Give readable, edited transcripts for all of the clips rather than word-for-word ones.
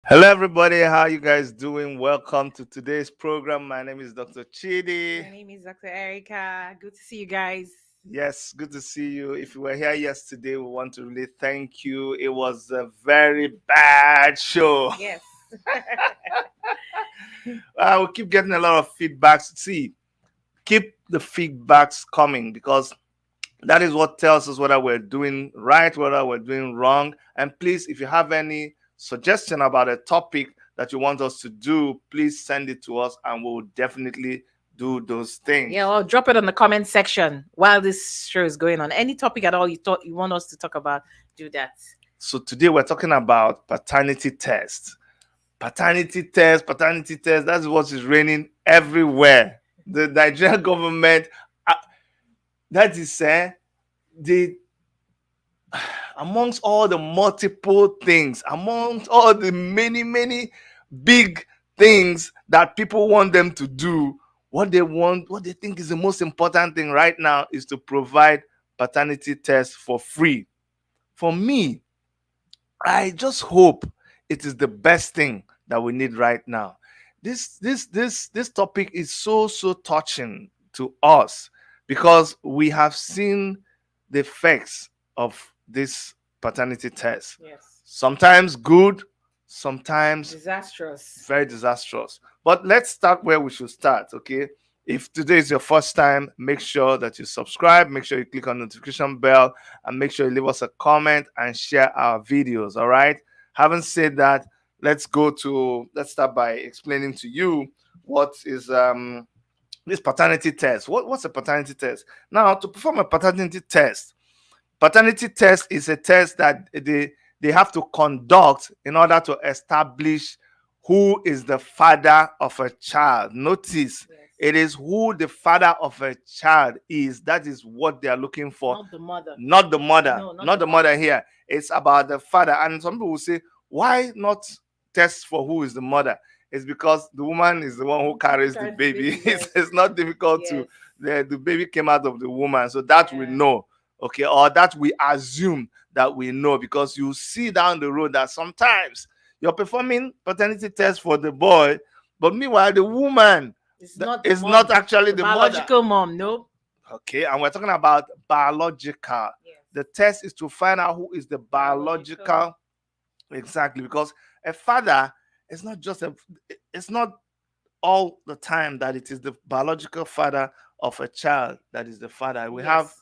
Hello, everybody. How you guys doing? Welcome to today's program. My name is Dr. Chidi. My name is Dr. Erica. Good to see you guys. Yes, good to see you. If you were here yesterday, we want to really thank you. It was a very bad show. Yes. We keep getting a lot of feedbacks. See, keep the feedbacks coming because that is what tells us whether we're doing right, whether we're doing wrong. And please, if you have any suggestion about a topic that you want us to do, please send it to us and we'll definitely do those things. Yeah, well, drop it on the comment section while this show is going on. Any topic at all you thought you want us to talk about, do that. So today we're talking about paternity test. Paternity test, that's what is raining everywhere. The Nigerian government, that is the amongst all the multiple things, amongst all the many big things that people want them to do, what they think is the most important thing right now is to provide paternity tests for free. For me, I just hope it is the best thing that we need right now. This topic is so touching to us because we have seen the effects of this paternity test. Yes. Sometimes good, sometimes Disastrous. very disastrous. But let's start where we should start, okay? If today is your first time, make sure that you subscribe, make sure you click on the notification bell, and make sure you leave us a comment and share our videos, all right? Having said that, let's start by explaining to you what is this paternity test. What's a paternity test? Now, to perform a paternity test is a test that they have to conduct in order to establish who is the father of a child. Notice, Yes. it is who the father of a child is. That is what they are looking for. Not the mother. Not the mother. No, not the mother here. It's about the father. And some people will say, why not test for who is the mother? It's because the woman is the one who carries the baby. Yes. It's not difficult Yes. to the baby came out of the woman. So that we Yeah. know. Okay, or that we assume that we know, because you see down the road that sometimes you're performing paternity test for the boy, but meanwhile the woman It's not is not actually the mother. biological mom. Nope. Okay, and we're talking about biological. Yes. The test is to find out who is the biological. Exactly, because a father is not just it's not all the time that it is the biological father of a child that is the father. We have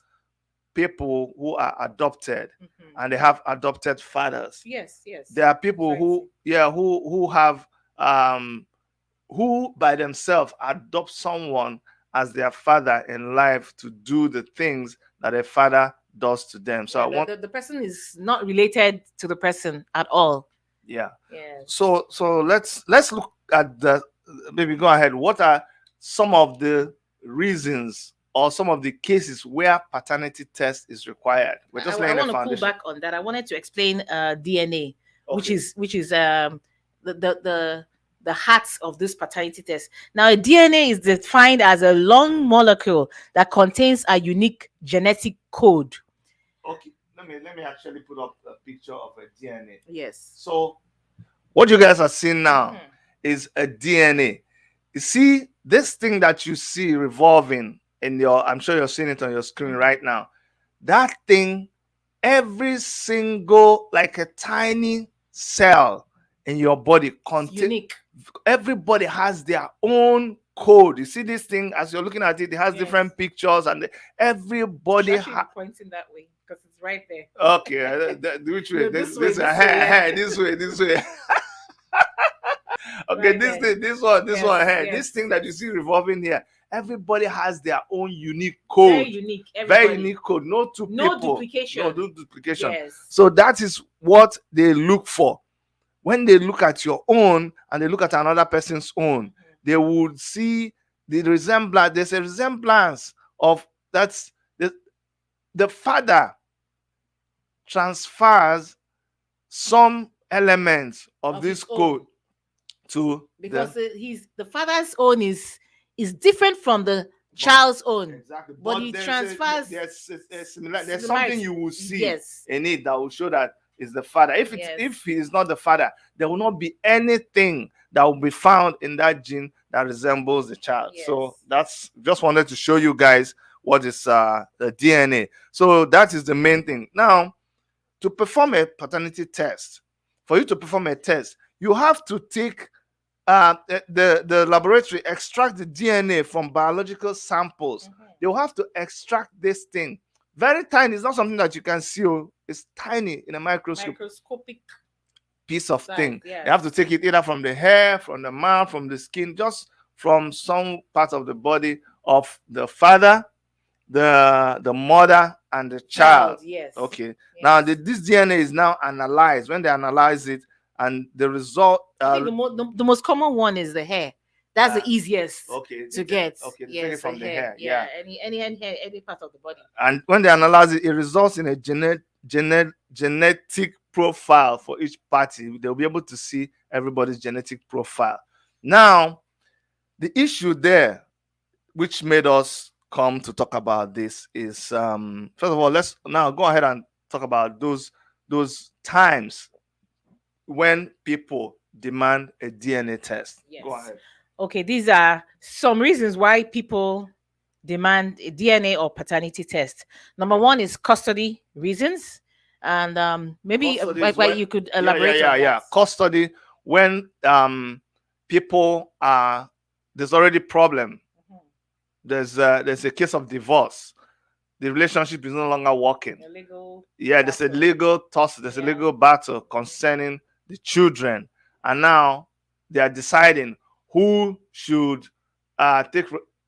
people who are adopted and they have adopted fathers. Yes. There are people who have who by themselves adopt someone as their father in life to do the things that a father does to them. So the person is not related to the person at all. Yeah. Yes. So let's look at maybe go ahead. What are some of the reasons or some of the cases where paternity test is required? We're just laying I the want to pull foundation. back on that. I wanted to explain DNA, which Okay. is the heart of this paternity test. Now, a DNA is defined as a long molecule that contains a unique genetic code. Okay, let me actually put up a picture of a DNA. Yes. So what you guys are seeing now is a DNA. You see this thing that you see revolving in I'm sure you're seeing it on your screen right now. That thing, every single, like a tiny cell in your body Unique. Everybody has their own code. You see this thing as you're looking at it, it has Yes. different pictures, and everybody pointing that way because it's right there. Okay, which way? No, This way, this way. Okay, Right this there. thing, this one here. Yes, This thing that you see revolving here. Everybody has their own unique code. Very unique. Very unique code. No two No people. duplication. No duplication. Yes. So that is what they look for. When they look at your own and they look at another person's own, they would see the resemblance. There's a resemblance of that's the father transfers some elements of this code to because the father's own is different from the child's own. Exactly. But he transfers. There's something you will see in it that will show that is the father. If he is not the father, there will not be anything that will be found in that gene that resembles the child. So that's just wanted to show you guys what is the DNA. So that is the main thing. Now, to perform a paternity test, for you to perform a test, you have to take the laboratory extract the DNA from biological samples. They'll have to extract this thing. Very tiny. It's not something that you can see. It's tiny in a microscopic piece of thing. You have to take it either from the hair, from the mouth, from the skin, just from some part of the body of the father, the mother, and the child. Okay. Now this DNA is now analyzed. When they analyze it, and the result, I think the most common one is the hair. That's the easiest to get. Okay, they take it from the hair. Yeah. Any part of the body. And when they analyze it, it results in a genetic profile for each party. They'll be able to see everybody's genetic profile. Now, the issue there, which made us come to talk about this, is first of all, let's now go ahead and talk about those times when people demand a DNA test. Go ahead. Okay, these are some reasons why people demand a DNA or paternity test. Number one is custody reasons, and maybe you could elaborate on that. Custody, when people are, there's already problem. There's a case of divorce. The relationship is no longer working. There's a legal tussle. There's a legal battle concerning the children, and now they are deciding who should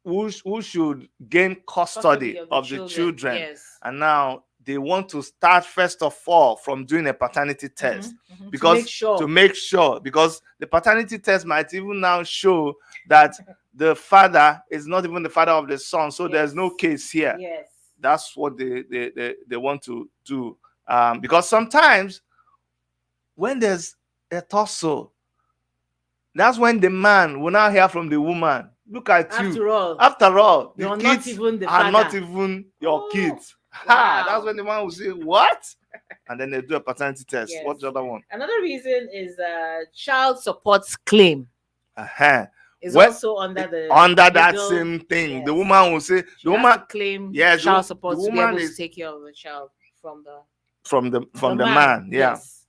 who should gain custody of the children. And now they want to start first of all from doing a paternity test, because to make sure, because the paternity test might even now show that the father is not even the father of the son, so there's no case here. That's what they want to do, because sometimes when there's a tussle, that's when the man will now hear from the woman, look at you. After all, the kids are not even your kids. Wow. That's when the man will say, what? And then they do a paternity test. What's the other one? Another reason is child support claim. Is also under that same thing. The woman will say, the woman claim child support to be able to take care of the child from the man.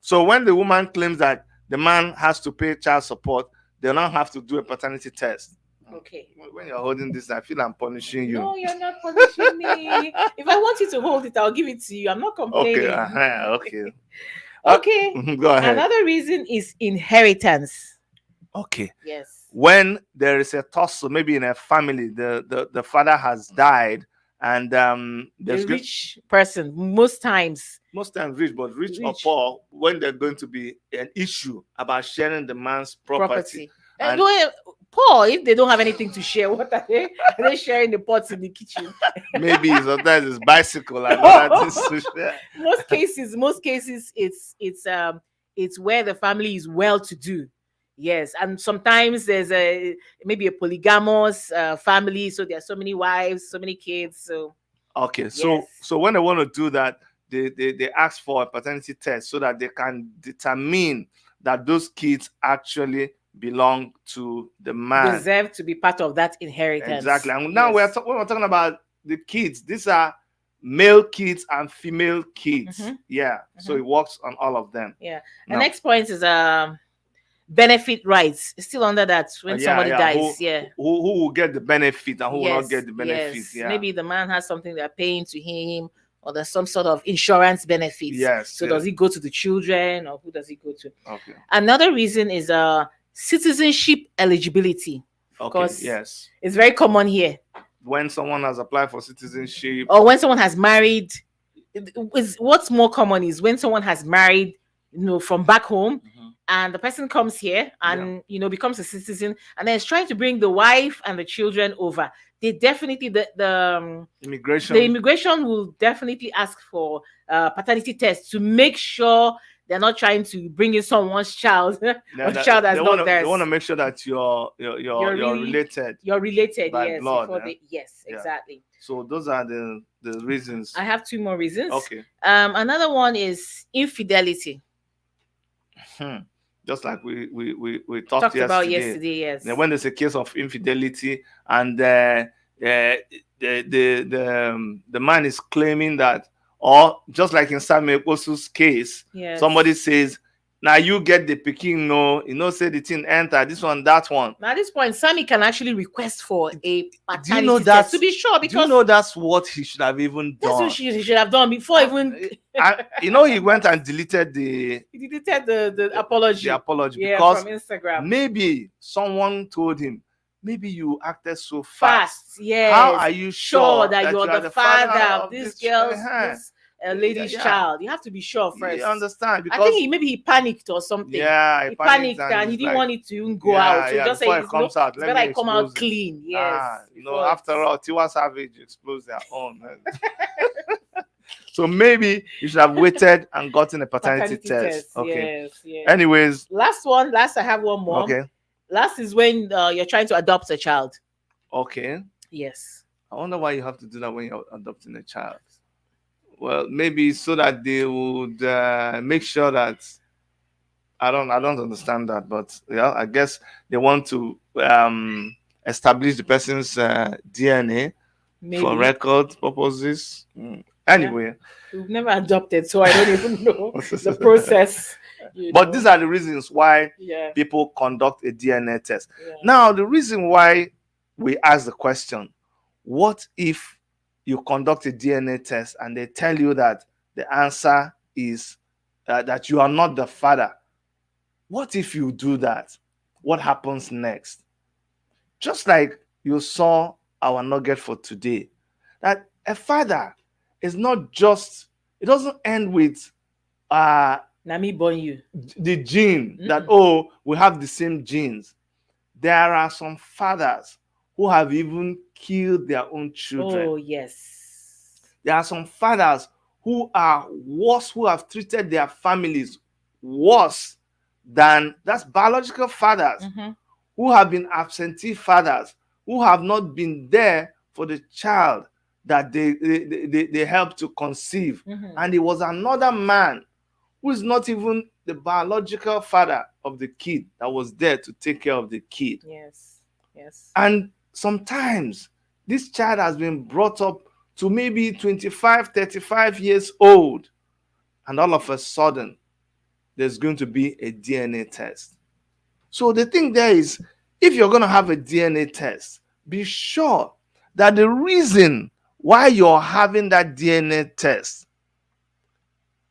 So when the woman claims that the man has to pay child support, they now have to do a paternity test. Okay. When you're holding this, I feel I'm punishing you. No, you're not punishing me. If I want you to hold it, I'll give it to you. I'm not complaining. Okay. Okay. Go ahead. Another reason is inheritance. Okay. Yes. When there is a tussle, maybe in a family, the father has died, and there's a rich person, most times rich, but rich or poor, when there's going to be an issue about sharing the man's property. And poor, if they don't have anything to share, what are they? Are they sharing the pots in the kitchen? Maybe sometimes it's bicycle and other things to share. Most cases, it's where the family is well to do. Yes, and sometimes there's maybe a polygamous family, so there are so many wives, so many kids. So so when they want to do that, they ask for a paternity test so that they can determine that those kids actually belong to the man, deserve to be part of that inheritance. Exactly. And now when we're talking about the kids, these are male kids and female kids. So it works on all of them. The next point is benefit rights. It's still under that when somebody dies. Who will get the benefit and who will not get the benefit? Maybe the man has something they're paying to him, or there's some sort of insurance benefits. Does he go to the children, or who does he go to? Another reason is citizenship eligibility. Because it's very common here. When someone has applied for citizenship, or when someone has married, what's more common is when someone has married, from back home, and the person comes here and becomes a citizen, and then is trying to bring the wife and the children over. They definitely the immigration will definitely ask for paternity tests to make sure They're not trying to bring in someone's child or Yeah, child that's they not want to theirs. make sure that You're you're really related you're related, by yes. blood. Before they, yes, Yeah. exactly. So those are the reasons. I have 2 more reasons. Okay. Another one is infidelity. Just like we talked Talked about yesterday. yesterday, yes. When there's a case of infidelity and the man is claiming that, or just like in Samuel Oposu's case, Yes. somebody says, now you get the picking, no, say the thing enter, this one, that one. Now at this point, Sammy can actually request for a paternity Do you know test, to be sure, because do you know that's what he should have even that's done? what he should have done before even he went and deleted he deleted the apology. Yeah, because from Instagram. maybe someone told him, maybe you acted so Fast, yes. How are you sure that you are the father of this girl's this lady's Yeah. child? You have to be sure first. You understand? I Because think maybe he panicked or something. yeah, he panicked and he he's didn't like, want it to even go out. So just say before it it's, comes out, it's let better me I come out expose it. clean. Yes. After all, Tiwa Savage exposed their own. So maybe you should have waited and gotten a paternity test. Okay. Yes. Anyways, Last I have one more. Okay. Last is when you're trying to adopt a child. Okay. Yes. I wonder why you have to do that when you're adopting a child. Well, maybe so that they would make sure that I don't understand that, but yeah, I guess they want to establish the person's DNA for record purposes. Anyway, we've never adopted, so I don't even know the process. But these are the reasons why people conduct a DNA test. Yeah. Now, the reason why we ask the question, what if you conduct a DNA test and they tell you that the answer is that you are not the father? What if you do that? What happens next? Just like you saw our nugget for today, that a father is not just, it doesn't end with Nami born you. The gene that, we have the same genes. There are some fathers who have even killed their own children. Oh, yes. There are some fathers who are worse, who have treated their families worse than, that's biological fathers, who have been absentee fathers, who have not been there for the child that they helped to conceive. And it was another man who is not even the biological father of the kid that was there to take care of the kid. Yes. And sometimes this child has been brought up to maybe 25, 35 years old, and all of a sudden, there's going to be a DNA test. So the thing there is, if you're going to have a DNA test, be sure that the reason why you're having that DNA test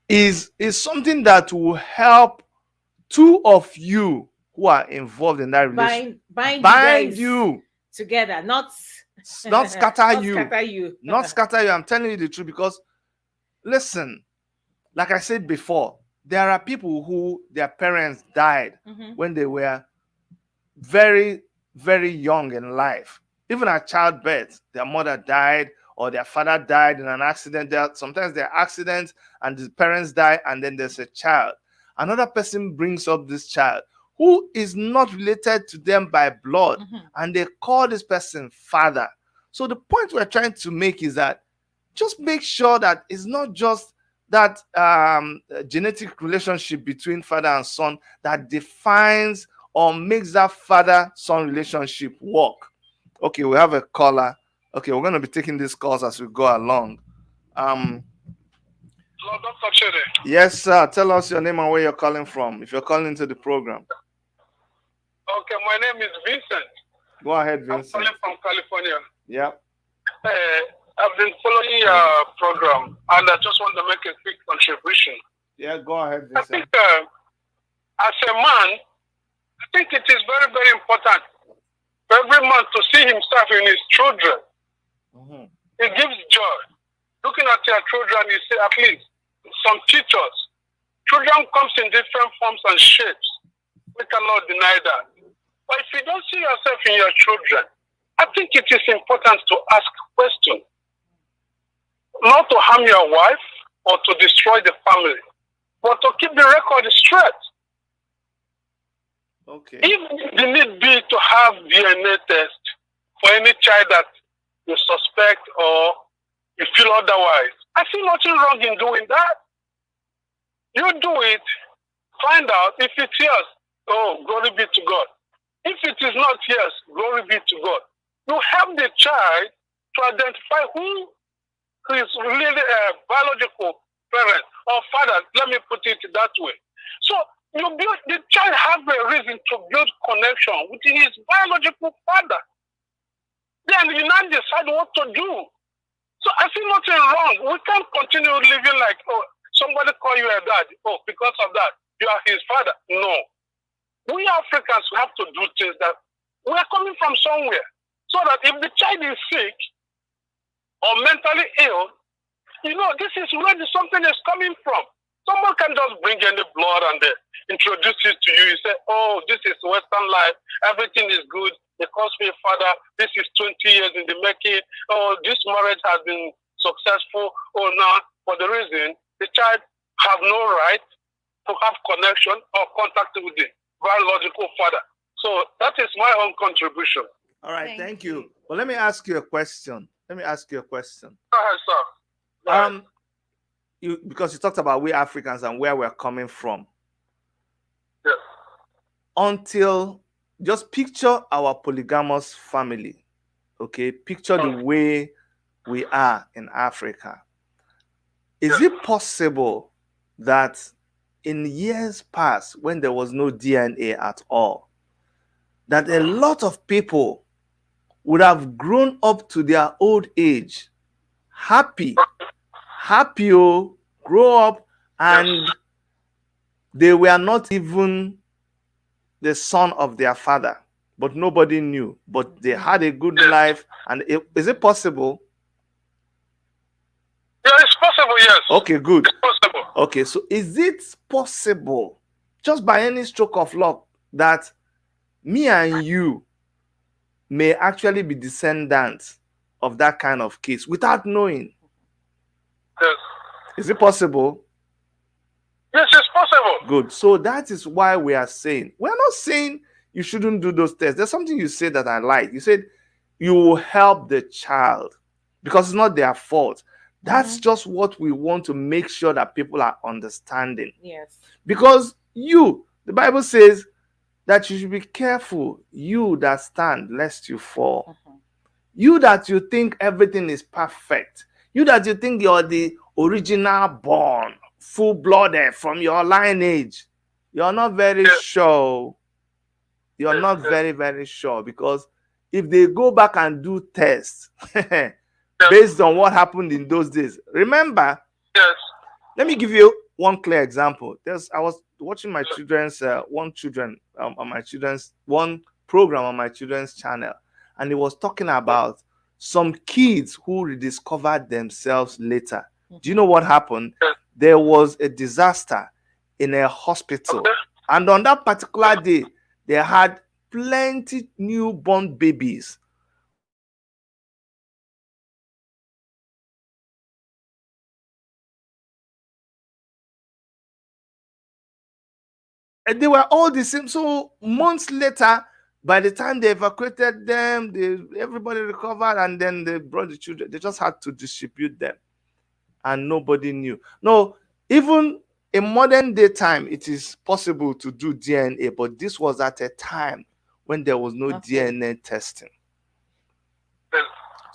is something that will help two of you who are involved in that relationship bind you together, not scatter you. Not scatter you. I'm telling you the truth, because listen, like I said before, there are people who their parents died when they were very, very young in life. Even at childbirth, their mother died or their father died in an accident. Sometimes there are accidents and the parents die, and then there's a child. Another person brings up this child who is not related to them by blood, and they call this person father. So the point we're trying to make is that just make sure that it's not just that genetic relationship between father and son that defines or makes that father-son relationship work. Okay, we have a caller. Okay, we're going to be taking these calls as we go along. Hello, Dr. Chere. Yes, sir. Tell us your name and where you're calling from, if you're calling into the program. Okay, my name is Vincent. Go ahead, Vincent. I'm calling from California. Yeah. I've been following your program, and I just want to make a quick contribution. Yeah, go ahead, Vincent. I think as a man, I think it is very, very important for every man to see himself in his children. It gives joy. Looking at your children, you see at least some teachers. Children comes in different forms and shapes. We cannot deny that. But if you don't see yourself in your children, I think it is important to ask questions. Not to harm your wife or to destroy the family, but to keep the record straight. Okay. If the need be to have DNA test for any child that you suspect or you feel otherwise, I see nothing wrong in doing that. You do it, find out if it's yes. Oh, glory be to God. If it is not yes, glory be to God. You help the child to identify who is really a biological parent or father. Let me put it that way. So the child has a reason to build connection with his biological father. Then you now decide what to do. So I see nothing wrong. We can't continue living like, oh, somebody call you a dad. Oh, because of that, you are his father. No. We Africans have to do things that we are coming from somewhere. So that if the child is sick or mentally ill, this is where something is coming from. Someone can just bring any blood and introduce it to you. You say, oh, this is Western life. Everything is good. They calls me father. This is 20 years in the making. Oh, this marriage has been successful. Oh, now, for the reason, the child have no right to have connection or contact with the biological father. So that is my own contribution. All right, thank you. Well, let me ask you a question. Go ahead, sir. Go ahead. Because you talked about we Africans and where we're coming from. Yes. Until just picture our polygamous family. Okay, picture the way we are in Africa. Is it possible that in years past, when there was no DNA at all, that a lot of people would have grown up to their old age, happy, grow up, and they were not even the son of their father, but nobody knew, but they had a good life? And is it possible? Yeah, it's possible, yes. Okay, good. It's possible. Okay, so is it possible, just by any stroke of luck, that me and you may actually be descendants of that kind of case without knowing? Yes. Is it possible? Yes, it's possible. Good. So that is why we are saying, we're not saying you shouldn't do those tests. There's something you said that I like. You said you will help the child because it's not their fault. That's just what we want to make sure that people are understanding. Yes. Because the Bible says that you should be careful, you that stand, lest you fall. You that you think everything is perfect. You that you think you're the original born, full-blooded from your lineage. You're not very sure. You're not very, very sure, because if they go back and do tests based on what happened in those days, remember, let me give you one clear example. I was watching my children's one program on my children's channel, and it was talking about some kids who rediscovered themselves later. Do you know what happened? There was a disaster in a hospital, and on that particular day, they had plenty newborn babies. And they were all the same. So months later, by the time they evacuated them, everybody recovered, and then they brought the children. They just had to distribute them, and nobody knew. No, even in modern day time, it is possible to do DNA, but this was at a time when there was no DNA testing.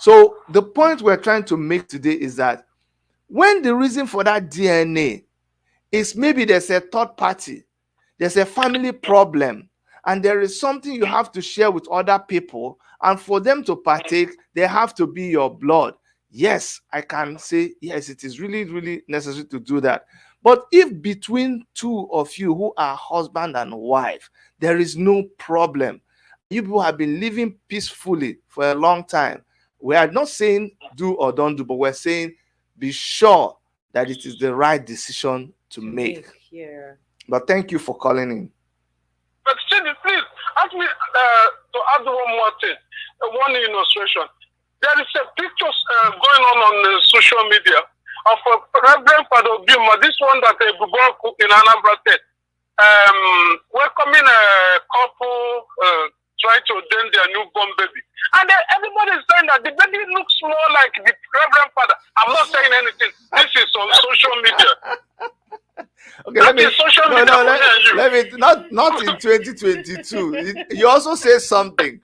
So the point we're trying to make today is that when the reason for that DNA is maybe there's a third party, there's a family problem, and there is something you have to share with other people, and for them to partake, they have to be your blood. Yes, I can say, yes, it is really, really necessary to do that. But if between two of you who are husband and wife, there is no problem, you people have been living peacefully for a long time, we are not saying do or don't do, but we're saying be sure that it is the right decision to make. Yeah. But thank you for calling in. But Stevie, please ask me to add one more thing, one illustration. There is a picture going on social media of Reverend Father Obima, this one that a Buboku in Anambra State, welcoming a couple trying to ordain their newborn baby. And then everybody is saying that the baby looks more like the Reverend Father. I'm not saying anything. This is on social media. Okay, let me not in 2022. You also say something.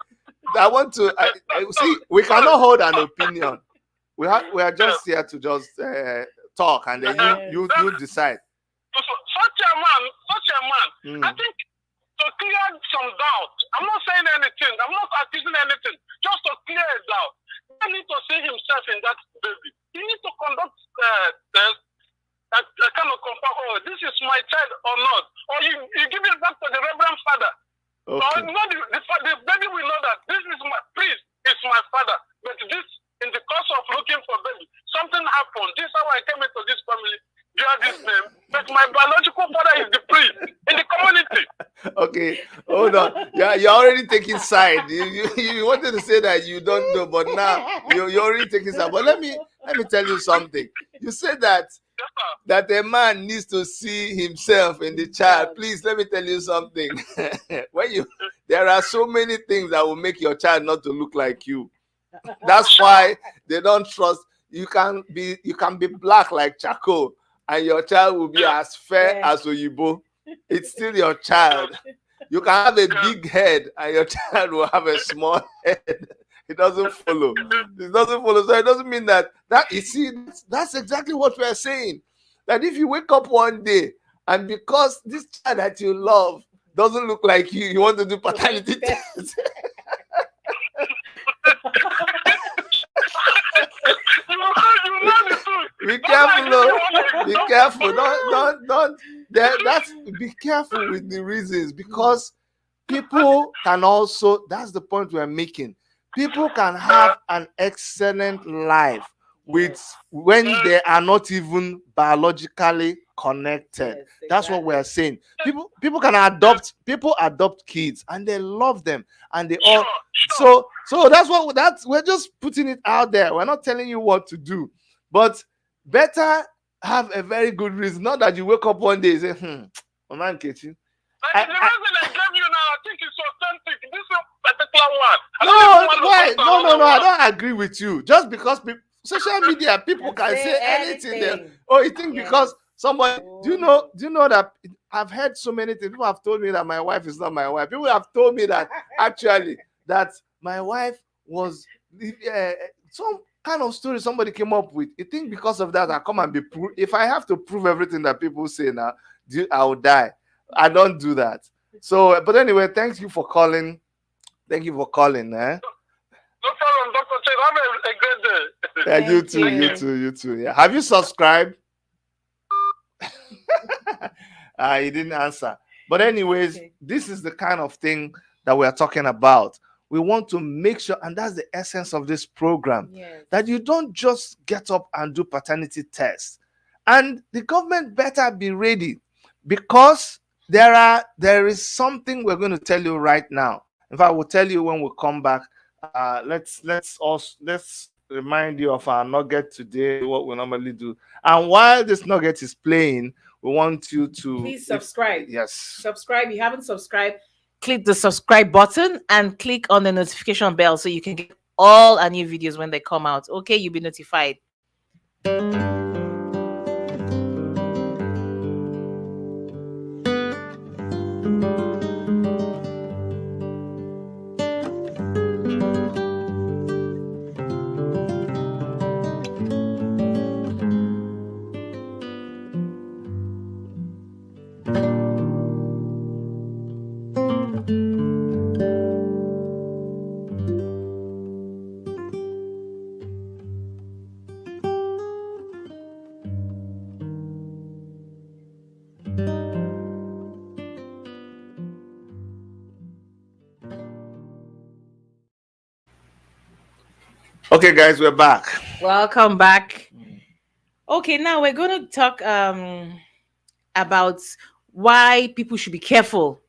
I want to see. We cannot hold an opinion. We are just here to just talk, and then you decide. Such a man. I think to clear some doubt. I'm not saying anything. I'm not accusing anything. Just to clear a doubt. He needs to see himself in that baby. He needs to conduct a kind of confirm. Oh, this is my child or not? Or you give it back to the Reverend Father. Okay. Or no, the baby will know that this is my priest. It's my father. But this, in the course of looking for baby, something happened. This is how I came into this family. Bear this name. But my biological father is the priest in the community. Okay, hold on. Yeah, you're already taking side. You wanted to say that you don't know, but now you're already taking side. But let me tell you something. You said that a man needs to see himself in the child. Please let me tell you something. There are so many things that will make your child not to look like you. That's why they don't trust. You can be black like charcoal, and your child will be as fair as Oyibo. It's still your child. You can have a big head, and your child will have a small head. It doesn't follow. So it doesn't mean that you see, that's exactly what we are saying. That if you wake up one day and because this child that you love doesn't look like you want to do paternity test. Be careful. Be careful. Don't. Be careful with the reasons, because people can also. That's the point we're making. People can have an excellent life when they are not even biologically connected. Yes, exactly. That's what we're saying. People can adopt. People adopt kids and they love them, and they all. So we're just putting it out there. We're not telling you what to do, but better have a very good reason. Not that you wake up one day and say, man, Kechi. The reason I gave you now, I think it's authentic. This is particular one. No, I don't agree with you. Just because social media, people can say anything there. Oh, you think because somebody, do you know that I've heard so many things. People have told me that my wife is not my wife. People have told me that actually that my wife was some kind of story somebody came up with. You think because of that I come and be proved? If I have to prove everything that people say now, I will die. I don't do that. So, but anyway, thank you for calling. Thank you for calling. No problem, Dr. Chen. Have a great day. Yeah, you too. Yeah. Have you subscribed? He didn't answer. But anyways, This is the kind of thing that we are talking about. We want to make sure, and that's the essence of this program, that you don't just get up and do paternity tests. And the government better be ready, because there is something we're going to tell you right now. In fact, we'll tell you when we come back. Let's remind you of our nugget today, what we normally do. And while this nugget is playing, we want you to please subscribe. Yes. Subscribe. If you haven't subscribed, click the subscribe button and click on the notification bell so you can get all our new videos when they come out. Okay, you'll be notified. Okay, guys, we're back. Welcome back. Okay, now we're going to talk about why people should be careful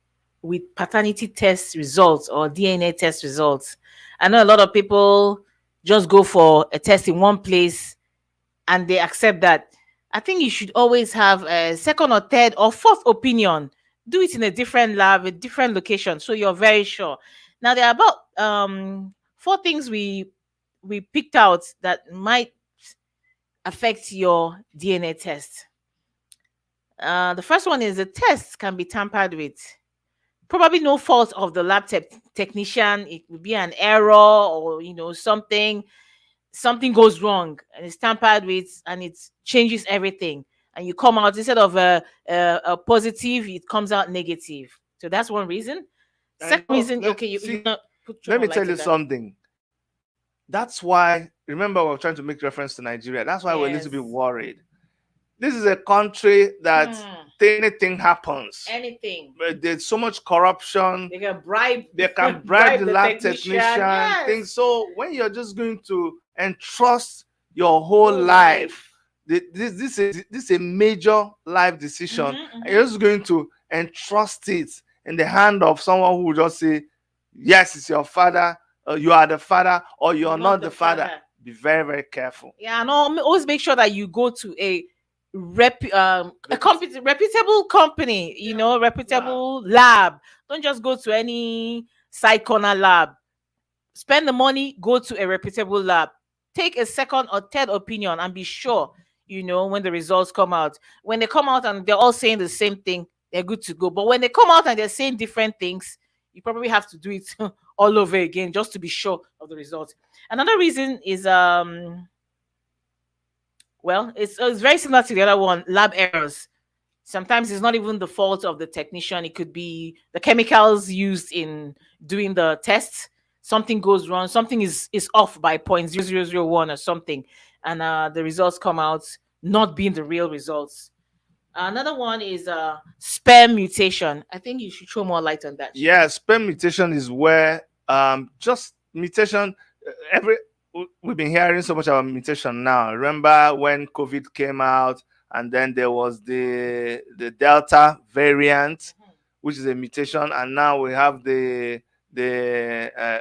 with paternity test results or DNA test results. I know a lot of people just go for a test in one place and they accept that, I think you should always have a second or third or fourth opinion. Do it in a different lab, a different location, so you're very sure. Now there are about four things we picked out that might affect your DNA test. The first one is the test can be tampered with. Probably no fault of the lab technician. It would be an error, or something goes wrong and it's tampered with and it changes everything, and you come out, instead of a positive, it comes out negative. So that's one reason. And Second reason, let okay, you see. wanna put Let more me light tell on you that. something. That's why. Remember, we're trying to make reference to Nigeria. That's why we're a little Yes. bit worried. This is a country that anything happens. Anything. But there's so much corruption. They can bribe. They can bribe bribe the the lab technician. technician. Yes. Things. So when you're just going to entrust your whole Whole life, this is a major life decision, and you're just going to entrust it in the hand of someone who will just say, "Yes, it's your father. You are the father, or you're not the father." Be very, very careful. Yeah, and always make sure that you go to a reputable company, reputable lab. Don't just go to any side corner lab. Spend the money, go to a reputable lab. Take a second or third opinion and be sure, when the results come out. When they come out and they're all saying the same thing, they're good to go. But when they come out and they're saying different things, you probably have to do it all over again just to be sure of the results. Another reason is well, it's very similar to the other one, lab errors. Sometimes it's not even the fault of the technician. It could be the chemicals used in doing the tests. Something goes wrong. Something is off by 0.0001 or something, and the results come out not being the real results. Another one is sperm mutation. I think you should throw more light on that. Yeah, sperm mutation is where just mutation. Every we've been hearing so much about mutation now. Remember when COVID came out, and then there was the Delta variant, which is a mutation, and now we have the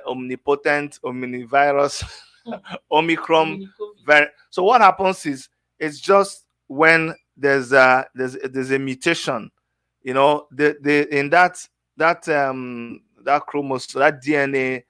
omnipotent omnivirus Omicron. So what happens is, it's just when there's a mutation, the in that chromosome, that DNA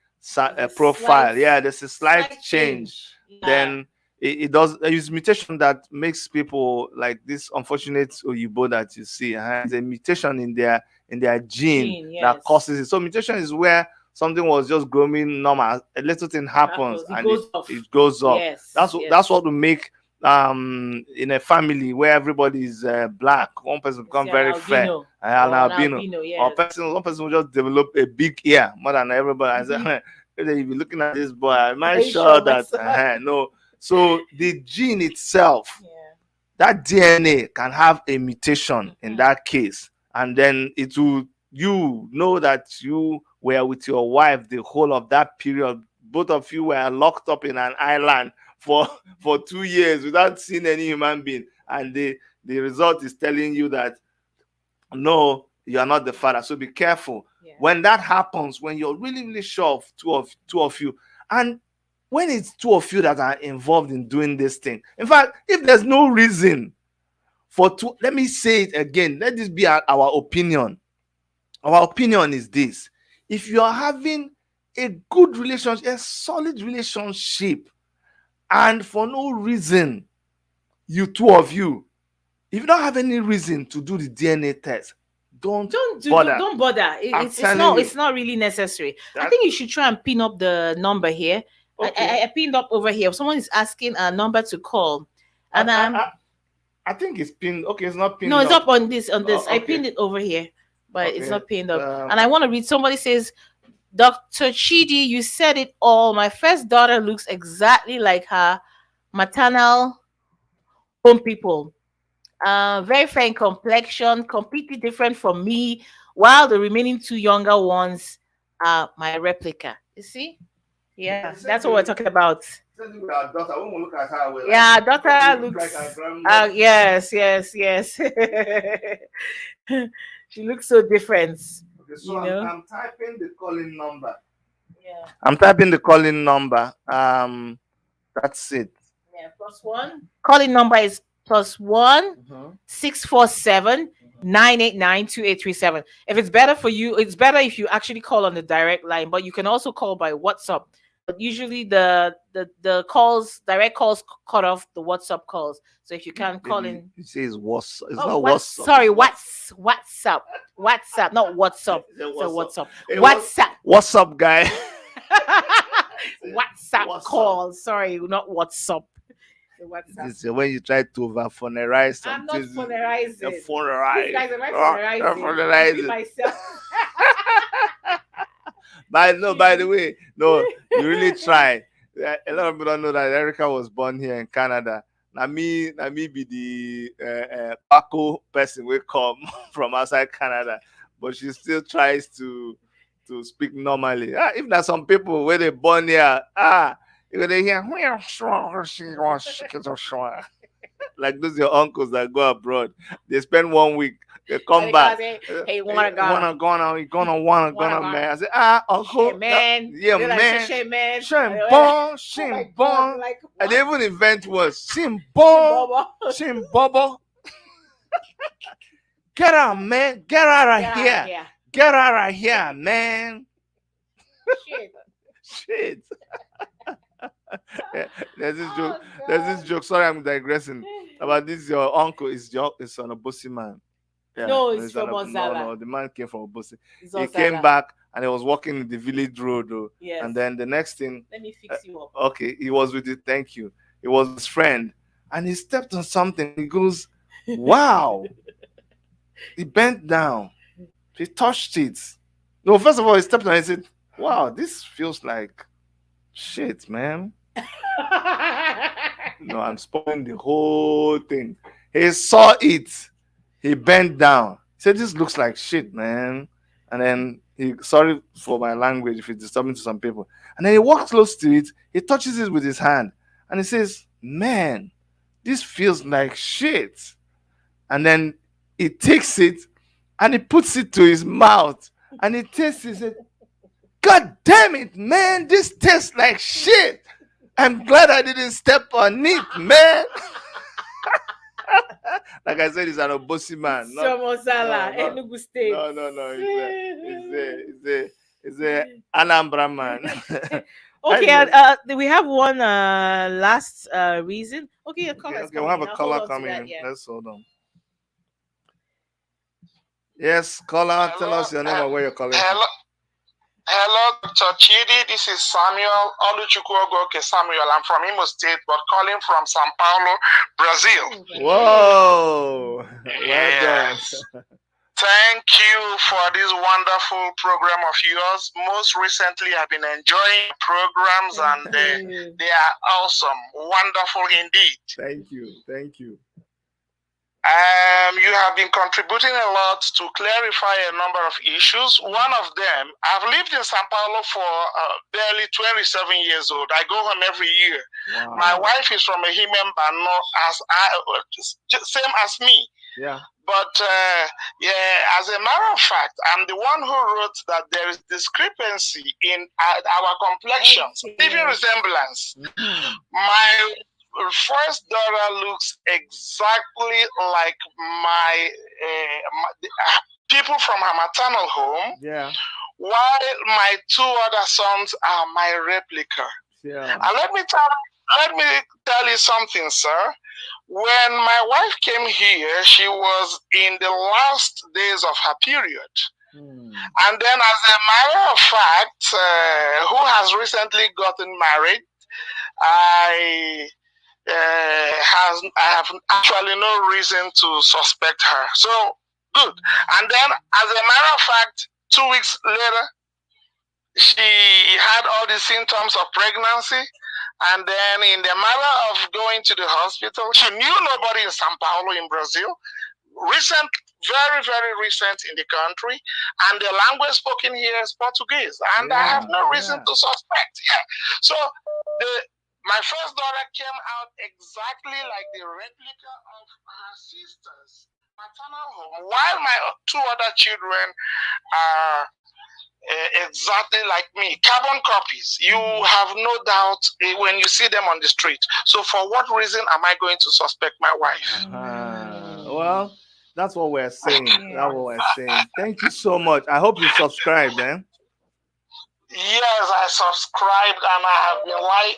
profile. Yeah, there's a slight change. Yeah. Then it does. It's mutation that makes people like this unfortunate Oyibo that you see. It's a mutation in their gene that yes. causes it. So mutation is where something was just growing normal, a little thing happens, It and goes off. it goes up. Yes, That's what will make in a family where everybody is black, one person become very fair, an albino, yes. or one person will just develop a big ear more than everybody. I say, if you're looking at this boy, am I sure that no? So the gene itself, that DNA can have a mutation in that case, and then it will, that you were with your wife the whole of that period. Both of you were locked up in an island for 2 years without seeing any human being, and the result is telling you that no, you are not the father. So be careful when that happens, when you're really, really sure of two of you, and when it's two of you that are involved in doing this thing. In fact, if there's no reason for two, let me say it again, let this be our opinion. Our opinion is this: if you are having a good relationship, a solid relationship, and for no reason, two of you, if you don't have any reason to do the DNA test, don't bother. Don't bother. It's not really necessary. I think you should try and pin up the number here. Okay. I pinned up over here. If someone is asking a number to call, and I think it's pinned. Okay, it's not pinned. No, it's up on this. Okay. I pinned it over here, but it's not pinned up. And I want to read. Somebody says, Dr. Chidi, you said it all. My first daughter looks exactly like her maternal home people. Very fair in complexion, completely different from me, while the remaining two younger ones are my replica. You see? Yeah, that's what we're talking about. Our daughter, when we look at her, yeah, daughter looks like her grandma. Yes. She looks so different. Okay, so I'm typing the calling number. Yeah. I'm typing the calling number. That's it. Yeah, +1. Calling number is +1 647 989 2837. If it's better for you, it's better if you actually call on the direct line, but you can also call by WhatsApp. But usually the calls, direct calls cut off the WhatsApp calls. So if you can call Maybe in. it says what's it's Oh, not what? what's up. Sorry, WhatsApp, WhatsApp, not WhatsApp. So What's up? WhatsApp, Hey, WhatsApp, what's up, guy? WhatsApp What's call. Sorry, not WhatsApp. The WhatsApp. This is when you try to over phonerize I'm something. not polarizing. These Phonerize. guys am I Oh, polarizing? phonerizing. Myself. By the way, no, you really try. A lot of people don't know that Erica was born here in Canada. Now me be the Paco person will come from outside Canada, but she still tries to speak normally. If there's some people where they born here, you're gonna hear like those your uncles that go abroad. They spend 1 week, they come back. Say, hey, Hey, wanna go? wanna gonna, you gonna Wanna man. I say, Hey, uncle, man. yeah, They're man. Like, man. Shimbon, Oh my God, shimbon. like, And they even invent words. Shimbon, Bobo. shimbobo. Get out, man. Get out of here. Get out of here, man. Shit. Shit. Yeah, there's this joke. Oh, There's this joke. Sorry, I'm digressing. About this, your uncle is on a bossy man. Yeah, No, it's he's from no, Ozala. the man came from Obosi. It's He Ozala. came back and he was walking in the village road, though. Yes. And then the next thing, Let me fix you up. okay, he was with it. Thank you. It was his friend, and he stepped on something. He goes, "Wow!" He bent down. He touched it. No, first of all, he stepped on it and said, "Wow, this feels like shit, man." No, I'm spoiling the whole thing. He saw it. He bent down. He said, "This looks like shit, man." And then sorry for my language if it's disturbing to some people. And then he walks close to it. He touches it with his hand. And he says, "Man, this feels like shit." And then he takes it and he puts it to his mouth. And he tastes it. He said, "God damn it, man, this tastes like shit. I'm glad I didn't step on it, man." Like I said, he's an Obosi man. Somosala, Enugu State. No. It's a Anambra man. Okay, we have one last reason. Okay, a caller Okay, we'll have a caller coming in. Let's hold on. Yes, caller, tell us your name and where you're calling from. Hello, Dr. Chidi. This is Samuel Oluchukwu Samuel. I'm from Imo State, but calling from Sao Paulo, Brazil. Whoa! Well done. Thank you for this wonderful program of yours. Most recently, I've been enjoying programs, and they are awesome, wonderful indeed. Thank you. You have been contributing a lot to clarify a number of issues. One of them, I've lived in Sao Paulo for barely 27 years old. I go home every year. Wow. My wife is from a Himembano, same as me. Yeah. But as a matter of fact, I'm the one who wrote that there is discrepancy in our complexions, even resemblance. My first daughter looks exactly like my people from her maternal home. Yeah. While my two other sons are my replica. Yeah. And let me tell you something, sir. When my wife came here, she was in the last days of her period. And then, as a matter of fact, who has recently gotten married, I have actually no reason to suspect her. So, good. And then, as a matter of fact, 2 weeks later, she had all the symptoms of pregnancy. And then, in the matter of going to the hospital, she knew nobody in Sao Paulo, in Brazil. Very, very recent in the country. And the language spoken here is Portuguese. And I have no reason to suspect. Yeah. So, my first daughter came out exactly like the replica of her sister's maternal home, while my two other children are exactly like me, carbon copies. You have no doubt when you see them on the street. So for what reason am I going to suspect my wife? Well, that's what we're saying. That's what we're saying. Thank you so much. I hope you subscribed, then. Yes, I subscribed and I have been I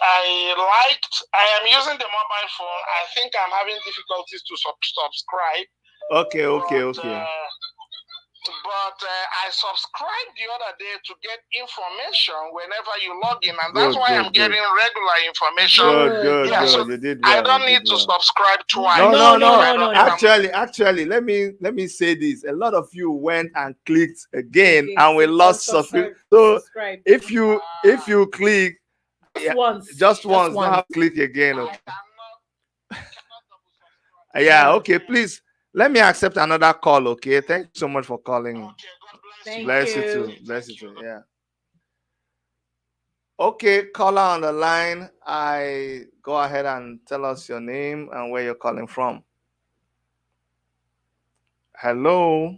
am using the mobile phone. I think I'm having difficulties to subscribe. Okay. But I subscribed the other day to get information whenever you log in, and that's why I'm getting regular information. Good. You did well. I don't need to subscribe twice. No. Actually, let me say this. A lot of you went and clicked again, and we lost subscribe. So if you click just once, don't have to click again. Okay. Yeah. Okay. Please. Let me accept another call, okay? Thank you so much for calling. Okay, God bless you too. Bless you too. Yeah. Okay, caller on the line. I go ahead and tell us your name and where you're calling from. Hello.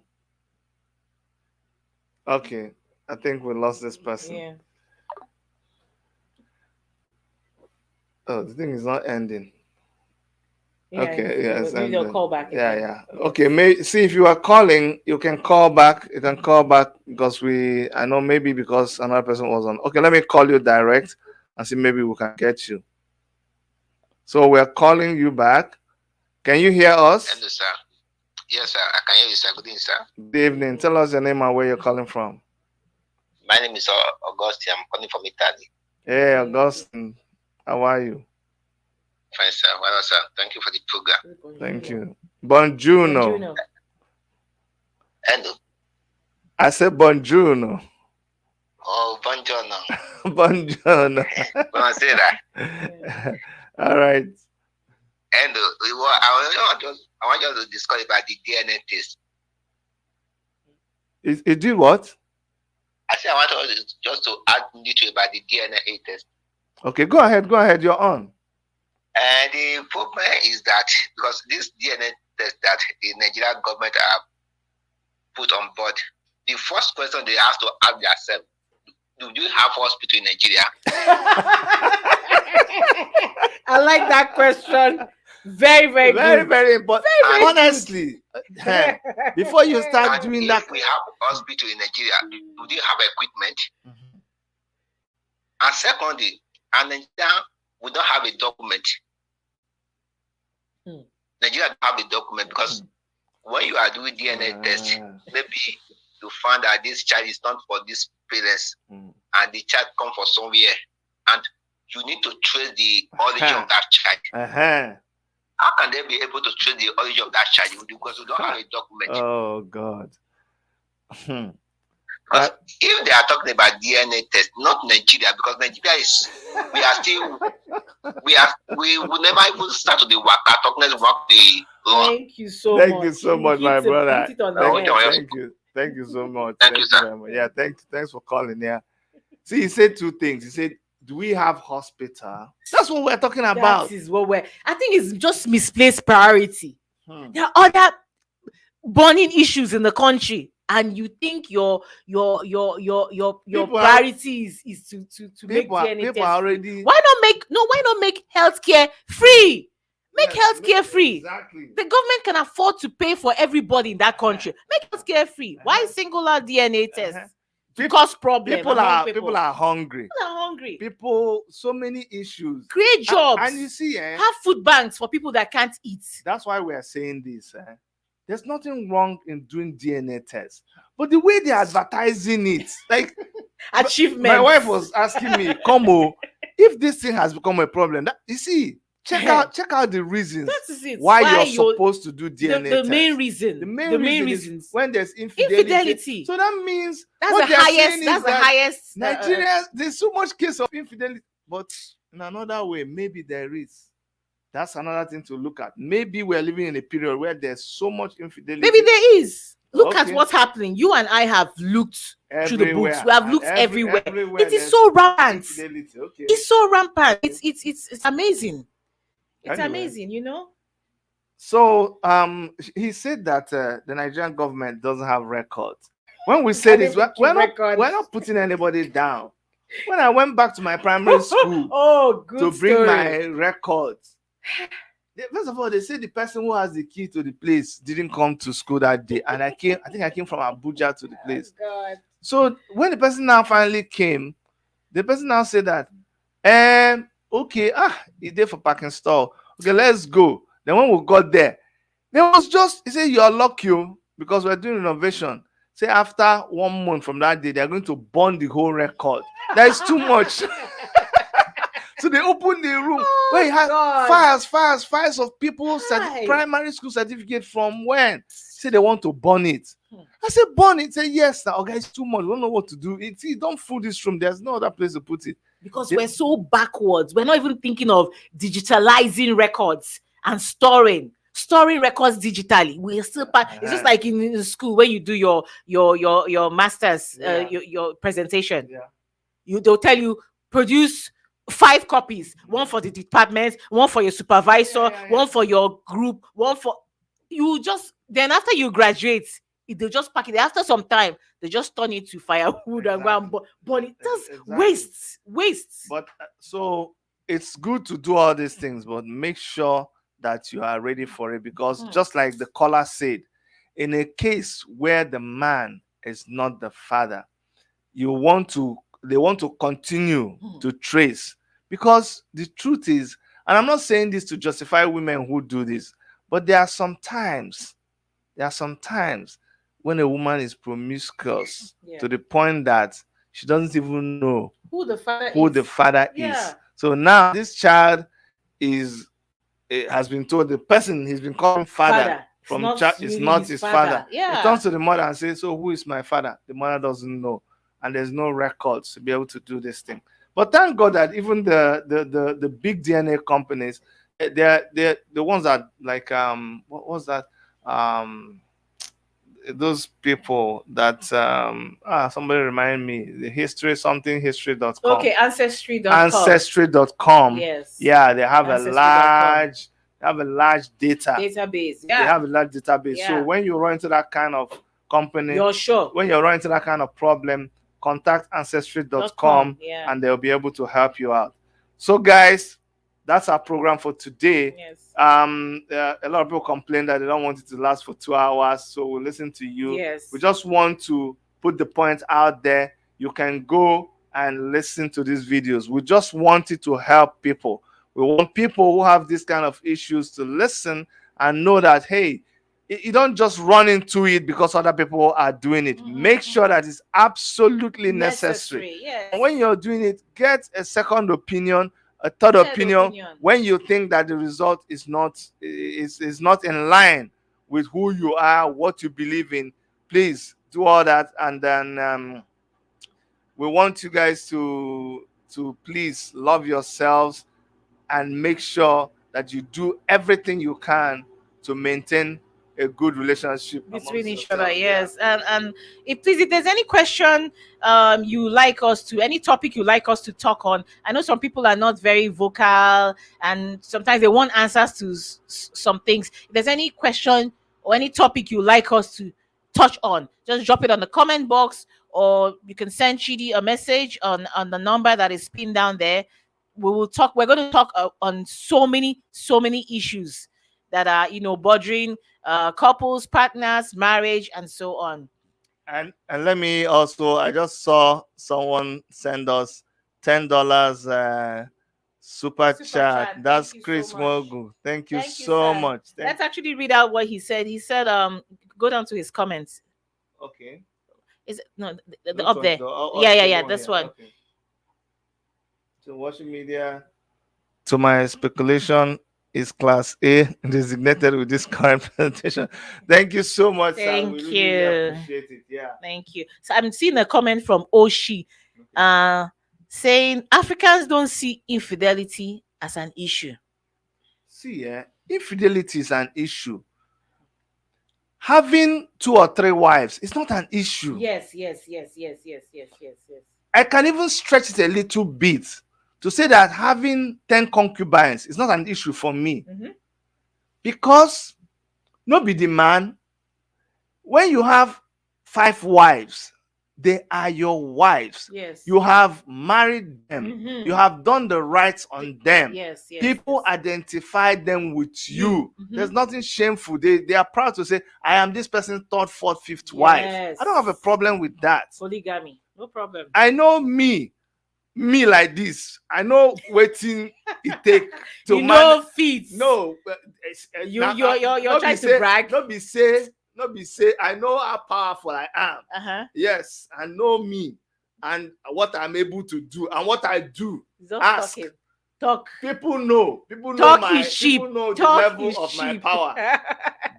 Okay, I think we lost this person. Yeah. Oh, the thing is not ending. Yeah, okay, yes. Maybe they'll call back again. Yeah. Okay, see if you are calling, you can call back. You can call back because I know maybe because another person was on. Okay, let me call you direct and see maybe we can get you. So we're calling you back. Can you hear us? Hello, sir. Yes, sir. I can hear you, sir. Good evening, sir. Good evening. Tell us your name and where you're calling from. My name is Augustine. I'm calling from Italy. Hey, Augustine. How are you? Fine, sir. Well, sir. Thank you for the program. Thank you. Buongiorno. Hello. I said buongiorno. Oh, buongiorno. Buongiorno. Buonasera. All right. And I want you to discuss about the DNA test. It did what? I said I want just to add little about the DNA test. Okay, go ahead. You're on. And the problem is that because this DNA test that the Nigerian government have put on board, the first question they have to ask themselves: do you have hospital in Nigeria? I like that question. Very good. Very important. Honestly, before you start doing that, we have hospital in Nigeria. Do they have equipment? Mm-hmm. And secondly, and Nigeria, we don't have a document. Nigeria don't have a document because when you are doing DNA test, maybe you find that this child is not for this parents, and the child come from somewhere, and you need to trace the origin of that child. How can they be able to trace the origin of that child because we don't have a document? Oh God. Because if they are talking about DNA test, not Nigeria, because Nigeria is we will never even start to the work. Thank you so much. My brother. Thank you so much. Thank you, sir. Yeah, thanks for calling. Yeah. See, he said two things. He said, do we have hospital? That's what we're talking about. That is what I think it's just misplaced priority. There are other burning issues in the country, and you think your priority is to make DNA test. Already. Why not make healthcare free? Make healthcare free. Exactly. The government can afford to pay for everybody in that country. Make healthcare free. Why singular DNA test? Cause problems. People are hungry. People, so many issues. Create jobs. And you see, have food banks for people that can't eat. That's why we are saying this. There's nothing wrong in doing DNA tests, but the way they're advertising it, like achievement. My wife was asking me, "Como, if this thing has become a problem, you see, check out the reasons why you're supposed to do DNA the tests. main reason. The main reason is when there's infidelity. So that means that's the highest. Nigerians, there's so much case of infidelity, but in another way, maybe there is. That's another thing to look at. Maybe we're living in a period where there's so much infidelity. Maybe there is. Look at what's happening. You and I have looked through the books. We have looked everywhere. It is so rampant. It's so rampant. It's amazing. It's amazing, you know. So he said that the Nigerian government doesn't have records. when we say this, They keep records. we're not putting anybody down. When I went back to my primary school Oh, good to bring story. my records, first of all, they say the person who has the key to the place didn't come to school that day, and I think I came from Abuja to the place. God. So when the person now finally came, the person now said that, okay, he's there for parking stall. Okay, let's go. Then when we got there was just, he said, you are lucky because we're doing renovation. Say after 1 month from that day, they're going to burn the whole record. That is too much. So they opened the room where you had files of people's primary school certificate from when. Say they want to burn it. I said, burn it. Say, yes, now, okay, it's too much. We don't know what to do. Don't fool this room. There's no other place to put it. Because we're so backwards. We're not even thinking of digitalizing records and storing records digitally. We're still it's just like in school when you do your master's your presentation. They'll tell you produce 5 copies, one for the department, one for your supervisor, one for your group, one for you. Just then after you graduate, they'll just pack it. After some time, they just turn it to firewood and go and burn it. That's waste. But so it's good to do all these things, but make sure that you are ready for it, because just like the caller said, in a case where the man is not the father, they want to continue to trace, because the truth is, and I'm not saying this to justify women who do this, but there are some times when a woman is promiscuous to the point that she doesn't even know who the father is. So now this child has been told, the person he's been calling father from child is not his father. He turns to the mother and says, so who is my father? The mother doesn't know, and there's no records to be able to do this thing. But thank God that even the big DNA companies, they're the ones that, like, what was that, those people that somebody remind me, the history.com. Okay, ancestry.com. Yes. Yeah, they have a large database. They have a large database. So when you run into that kind of company, you're sure. When you run into that kind of problem, contact ancestry.com and they'll be able to help you out. So guys, that's our program for today. Yes. A lot of people complain that they don't want it to last for 2 hours, so we'll listen to you. Yes. We just want to put the point out there. You can go and listen to these videos. We just want it to help people. We want people who have this kind of issues to listen and know that, hey, you don't just run into it because other people are doing it. Make sure that it's absolutely necessary. Yes. And when you're doing it, get a second opinion, a third opinion when you think that the result is not in line with who you are, what you believe in. Please do all that, and then we want you guys to please love yourselves and make sure that you do everything you can to maintain a good relationship between each other. Yes. And if there's any question you like us to, any topic you like us to talk on, I know some people are not very vocal and sometimes they want answers to some things. If there's any question or any topic you like us to touch on, just drop it on the comment box, or you can send Chidi a message on the number that is pinned down there. We're going to talk on so many issues that are bothering couples, partners, marriage, and so on. And let me also, I just saw someone send us $10 super chat. That's Chris Mogu. Thank you so much. Let's actually read out what he said. He said, go down to his comments. Okay. Is it no the up there? Yeah. This one. Okay. So watching media, to my speculation, is class A designated with this current presentation. Thank you so much. Thank sir. you. Really appreciate it. Yeah. Thank you. So I'm seeing a comment from Oshi, saying Africans don't see infidelity as an issue. See, infidelity is an issue. Having 2 or 3 wives is not an issue. Yes. I can even stretch it a little bit to say that having 10 concubines is not an issue for me. Because no be the man, when you have 5 wives. They are your wives. Yes. You have married them. Mhm. You have done the rights on them. Yes, yes. People yes. identify them with you. Mhm. There's nothing shameful. They are proud to say, I am this person's third, fourth, fifth wife. Yes. I don't have a problem with that. Polygamy. No problem. I know me like this. I know waiting it take to You know feet. No, You're trying to brag. Not be say I know how powerful I am. Uh-huh. Yes, I know me and what I'm able to do and what I do. Just Ask. talking. Talk. People know. People know Talk my is cheap. people know Talk the level is of my cheap. power.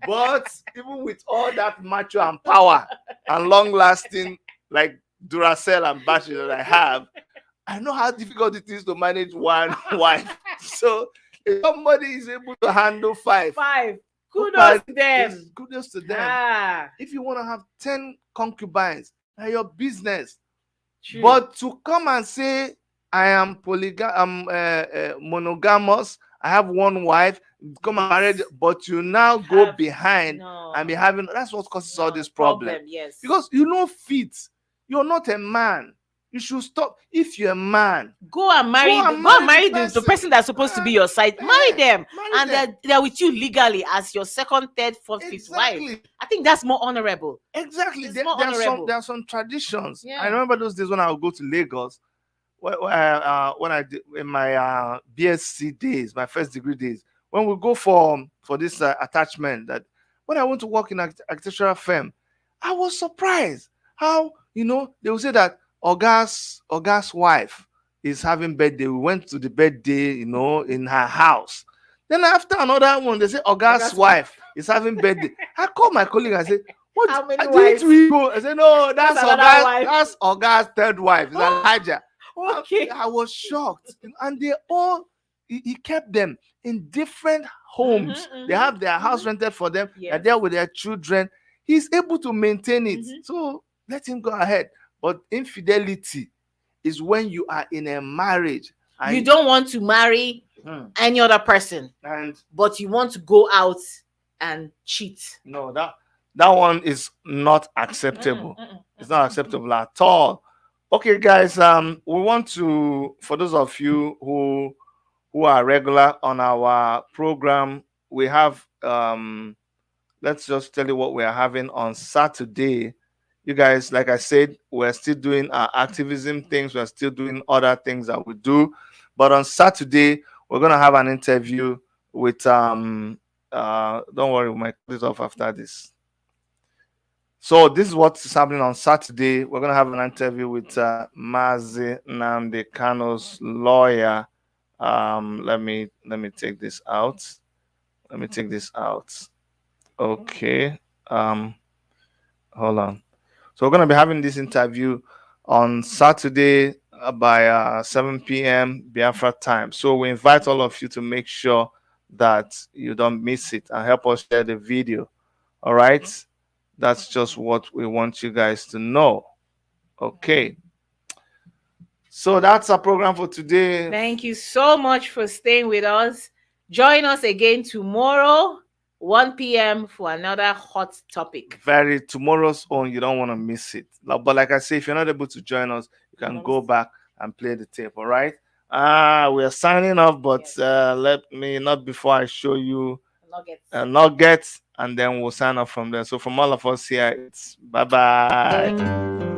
But even with all that macho and power and long lasting like Duracell and battery that I have, I know how difficult it is to manage one wife. So if somebody is able to handle 5, Kudos to them. kudos to them. Ah, If you want to have 10 concubines, now your business. true. But to come and say I am monogamous, I have one wife, come and married, but you now go behind and be having, that's what causes all this problem. Yes. Because you know fit, you're not a man. You should stop. If you're a man, go and marry the person that's supposed to be your side. Marry them, and they're with you legally as your second, third, fourth, fifth wife. I think that's more honorable. Exactly. There are some traditions. Yeah. I remember those days when I would go to Lagos. When I did in my BSc days, my first degree days, when we go for this attachment, that when I went to work in an architectural firm, I was surprised how they will say that Oga's wife is having birthday. We went to the birthday, in her house. Then after another one, they say Oga's wife is having birthday. I called my colleague and I said, "What? How many Didn't we go?" I said, "No, that's Oga's third wife. It's Elijah." Okay. I was shocked, and he kept them in different homes. They have their house rented for them. Yes. They're there with their children. He's able to maintain it. So let him go ahead. But infidelity is when you are in a marriage. You don't want to marry any other person, but you want to go out and cheat. No, that one is not acceptable. It's not acceptable at all. Okay, guys, we want to, for those of you who are regular on our program, we have let's just tell you what we are having on Saturday. You guys, like I said, we're still doing our activism things, we're still doing other things that we do, but on Saturday we're gonna have an interview with don't worry, we might cut it off after this. So this is what is happening on Saturday. We're gonna have an interview with Mazi Nnamdi Kano's lawyer. Let me take this out. Okay. Hold on. So we're gonna be having this interview on Saturday by 7 p.m. Biafra time. So we invite all of you to make sure that you don't miss it and help us share the video. All right. That's just what we want you guys to know. Okay. So that's our program for today. Thank you so much for staying with us. Join us again tomorrow, 1 p.m. for another hot topic. Tomorrow's own. You don't want to miss it. But like I say, if you're not able to join us, you can go back and play the tape. All right. We are signing off, but let me not before I show you nuggets, and then we'll sign off from there. So from all of us here, it's bye-bye.